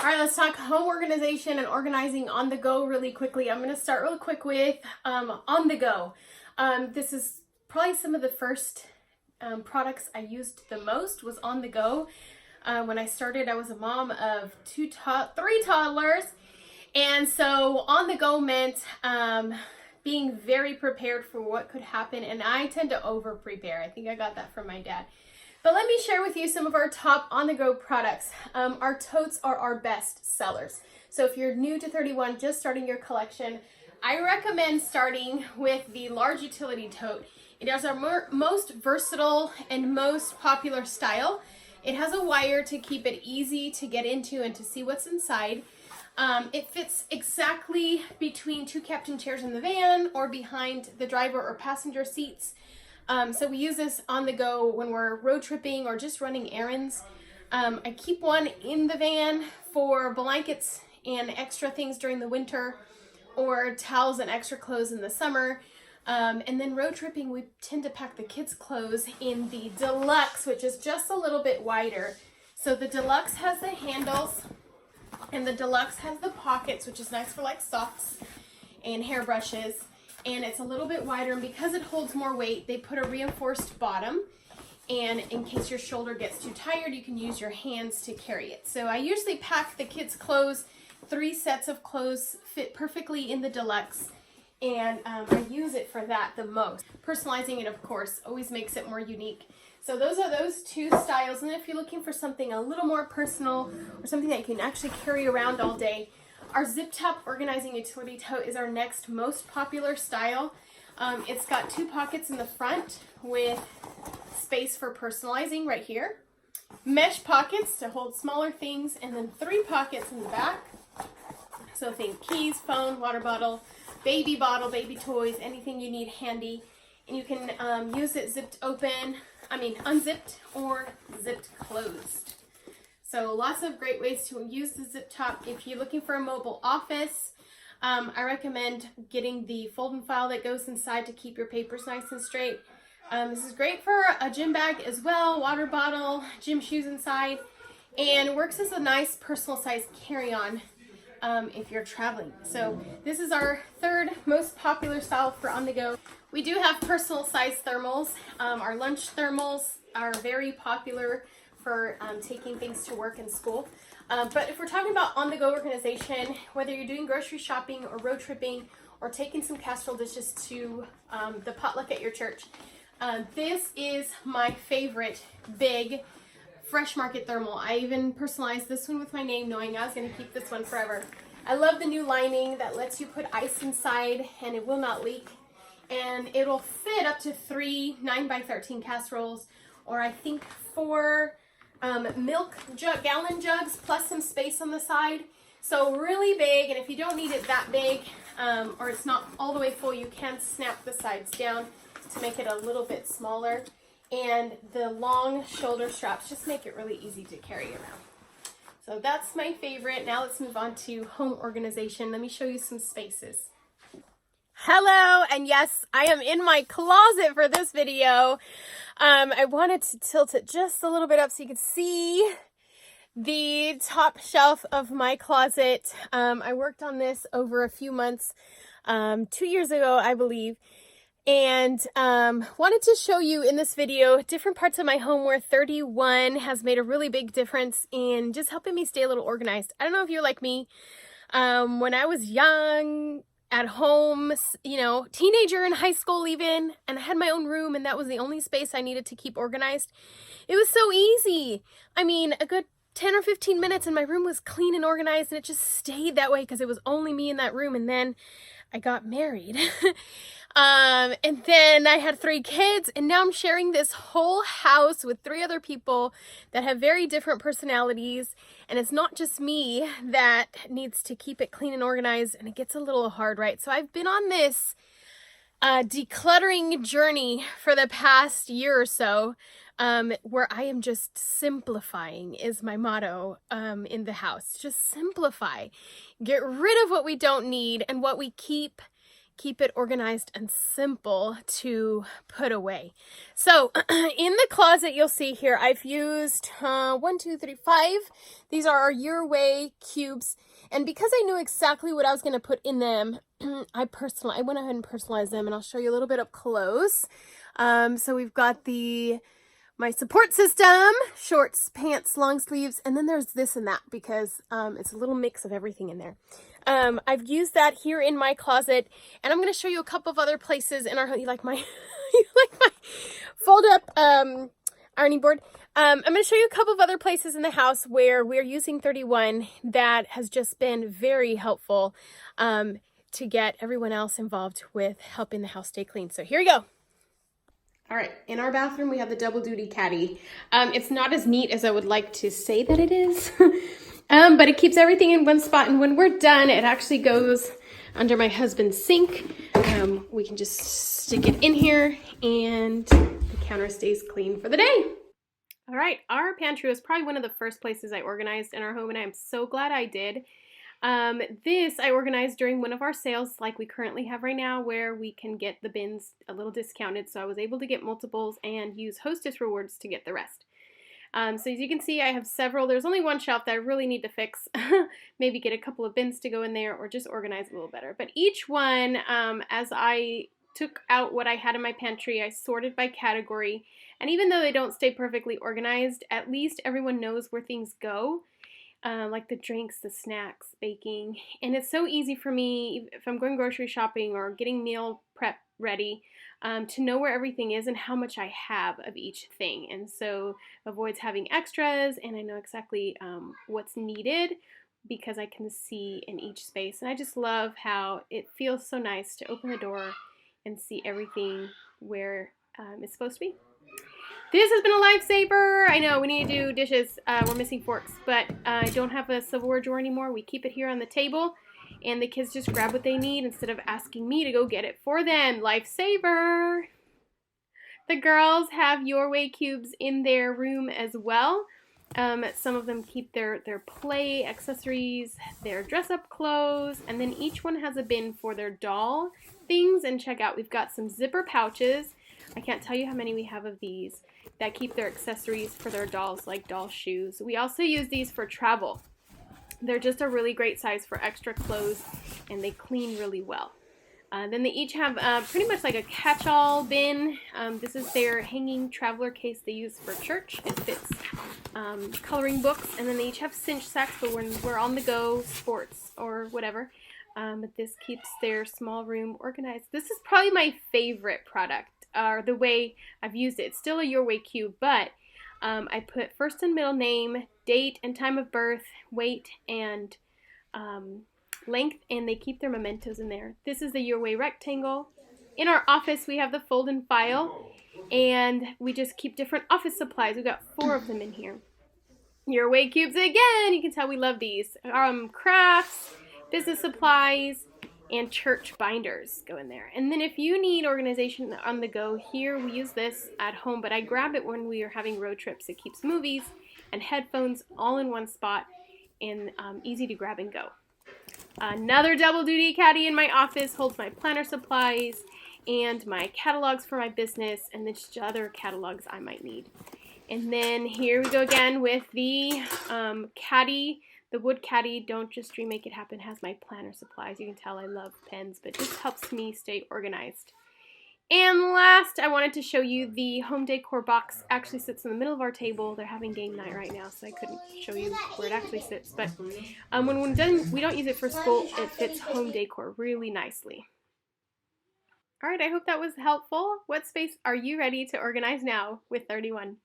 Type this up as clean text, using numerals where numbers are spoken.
All right, let's talk home organization and organizing on the go really quickly. I'm going to start real quick with on the go. This is probably some of the first products I used the most was on the go. When I started, I was a mom of three toddlers. And so on the go meant being very prepared for what could happen. And I tend to over prepare. I think I got that from my dad. But let me share with you some of our top on-the-go products. Our totes are our best sellers. So if you're new to 31, just starting your collection, I recommend starting with the large utility tote. It is our most versatile and most popular style. It has a wire to keep it easy to get into and to see what's inside. It fits exactly between two captain chairs in the van or behind the driver or passenger seats. So we use this on the go when we're road tripping or just running errands. I keep one in the van for blankets and extra things during the winter, or towels and extra clothes in the summer. And then road tripping, we tend to pack the kids' clothes in the deluxe, which is just a little bit wider. So the deluxe has the handles and the deluxe has the pockets, which is nice for like socks and hairbrushes. And it's a little bit wider, and because it holds more weight, they put a reinforced bottom, and in case your shoulder gets too tired, you can use your hands to carry it. So I usually pack the kids' clothes. 3 sets of clothes fit perfectly in the deluxe, and I use it for that the most. Personalizing it, of course, always makes it more unique. So those are those 2 styles, and if you're looking for something a little more personal or something that you can actually carry around all day, our zip top organizing utility tote is our next most popular style. It's got 2 pockets in the front with space for personalizing right here, mesh pockets to hold smaller things, and then 3 pockets in the back. So think keys, phone, water bottle, baby toys, anything you need handy. And you can use it unzipped or zipped closed. So lots of great ways to use the zip top. If you're looking for a mobile office, I recommend getting the fold and file that goes inside to keep your papers nice and straight. This is great for a gym bag as well, water bottle, gym shoes inside, and works as a nice personal size carry-on if you're traveling. So this is our 3rd most popular style for on the go. We do have personal size thermals. Our lunch thermals are very popular for taking things to work and school. But if we're talking about on-the-go organization, whether you're doing grocery shopping or road tripping or taking some casserole dishes to the potluck at your church, this is my favorite big Fresh Market thermal. I even personalized this one with my name, knowing I was going to keep this one forever. I love the new lining that lets you put ice inside and it will not leak. And it'll fit up to 3 9x13 casseroles, or I think 4 gallon jugs plus some space on the side. So really big, and if you don't need it that big or it's not all the way full, you can snap the sides down to make it a little bit smaller. And the long shoulder straps just make it really easy to carry around. So that's my favorite. Now let's move on to home organization. Let me show you some spaces. Hello, and yes, I am in my closet for this video. I wanted to tilt it just a little bit up so you could see the top shelf of my closet. I worked on this over a few months, 2 years ago, I believe, and wanted to show you in this video different parts of my home where 31 has made a really big difference in just helping me stay a little organized. I don't know if you're like me. When I was young, at home, teenager in high school even, and I had my own room, and that was the only space I needed to keep organized. It was so easy. I mean, a good 10 or 15 minutes and my room was clean and organized, and it just stayed that way because it was only me in that room. And then I got married. And then I had 3 kids, and now I'm sharing this whole house with 3 other people that have very different personalities, and it's not just me that needs to keep it clean and organized, and it gets a little hard, right? So I've been on this decluttering journey for the past year or so, where I am just simplifying is my motto in the house. Just simplify. Get rid of what we don't need, and what we keep, keep it organized and simple to put away. So in the closet, you'll see here, I've used 1, 2, 3, 5. These are our Your Way cubes. And because I knew exactly what I was going to put in them, I went ahead and personalized them, and I'll show you a little bit up close. So we've got my support system, shorts, pants, long sleeves, and then there's this and that because it's a little mix of everything in there. I've used that here in my closet, and I'm going to show you a couple of other places in our, you like my, you like my fold up ironing board. I'm going to show you a couple of other places in the house where we're using 31 that has just been very helpful to get everyone else involved with helping the house stay clean. So here we go. All right, in our bathroom, we have the double duty caddy. It's not as neat as I would like to say that it is, but it keeps everything in one spot. And when we're done, it actually goes under my husband's sink. We can just stick it in here and the counter stays clean for the day. All right, our pantry was probably one of the first places I organized in our home, and I'm so glad I did. This I organized during one of our sales like we currently have right now, where we can get the bins a little discounted, so I was able to get multiples and use Hostess rewards to get the rest. So as you can see, I have several. There's only one shelf that I really need to fix. Maybe get a couple of bins to go in there or just organize a little better. But each one, as I took out what I had in my pantry, I sorted by category. And even though they don't stay perfectly organized, at least everyone knows where things go. Like the drinks, the snacks, baking. And it's so easy for me, if I'm going grocery shopping or getting meal prep ready, to know where everything is and how much I have of each thing. And so avoids having extras, and I know exactly what's needed because I can see in each space. And I just love how it feels so nice to open the door and see everything where it's supposed to be. This has been a lifesaver. I know we need to do dishes. We're missing forks, but I don't have a silverware drawer anymore. We keep it here on the table, and the kids just grab what they need instead of asking me to go get it for them. Lifesaver. The girls have Your Way cubes in their room as well. Some of them keep their play accessories, their dress-up clothes, and then each one has a bin for their doll things. And check out, we've got some zipper pouches. I can't tell you how many we have of these that keep their accessories for their dolls, like doll shoes. We also use these for travel. They're just a really great size for extra clothes, and they clean really well. Then they each have pretty much like a catch-all bin. This is their hanging traveler case they use for church. It fits coloring books, and then they each have cinch sacks for when we're on the go, sports or whatever. But this keeps their small room organized. This is probably my favorite product, or the way I've used it. It's still a Your Way cube, but I put first and middle name, date and time of birth, weight, and length, and they keep their mementos in there. This is the Your Way rectangle. In our office, we have the fold and file, and we just keep different office supplies. We've got 4 of them in here. Your Way cubes again. You can tell we love these. Crafts, business supplies, and church binders go in there. And then if you need organization on the go, here we use this at home, but I grab it when we are having road trips. It keeps movies and headphones all in one spot, and easy to grab and go. Another double duty caddy in my office holds my planner supplies and my catalogs for my business, and then just other catalogs I might need. And then here we go again with the caddy. The wood caddy, Don't Just Dream, Make It Happen, has my planner supplies. You can tell I love pens, but this helps me stay organized. And last, I wanted to show you the home decor box. Actually sits in the middle of our table. They're having game night right now, so I couldn't show you where it actually sits. But when we're done, we don't use it for school. It fits home decor really nicely. All right, I hope that was helpful. What space are you ready to organize now with 31?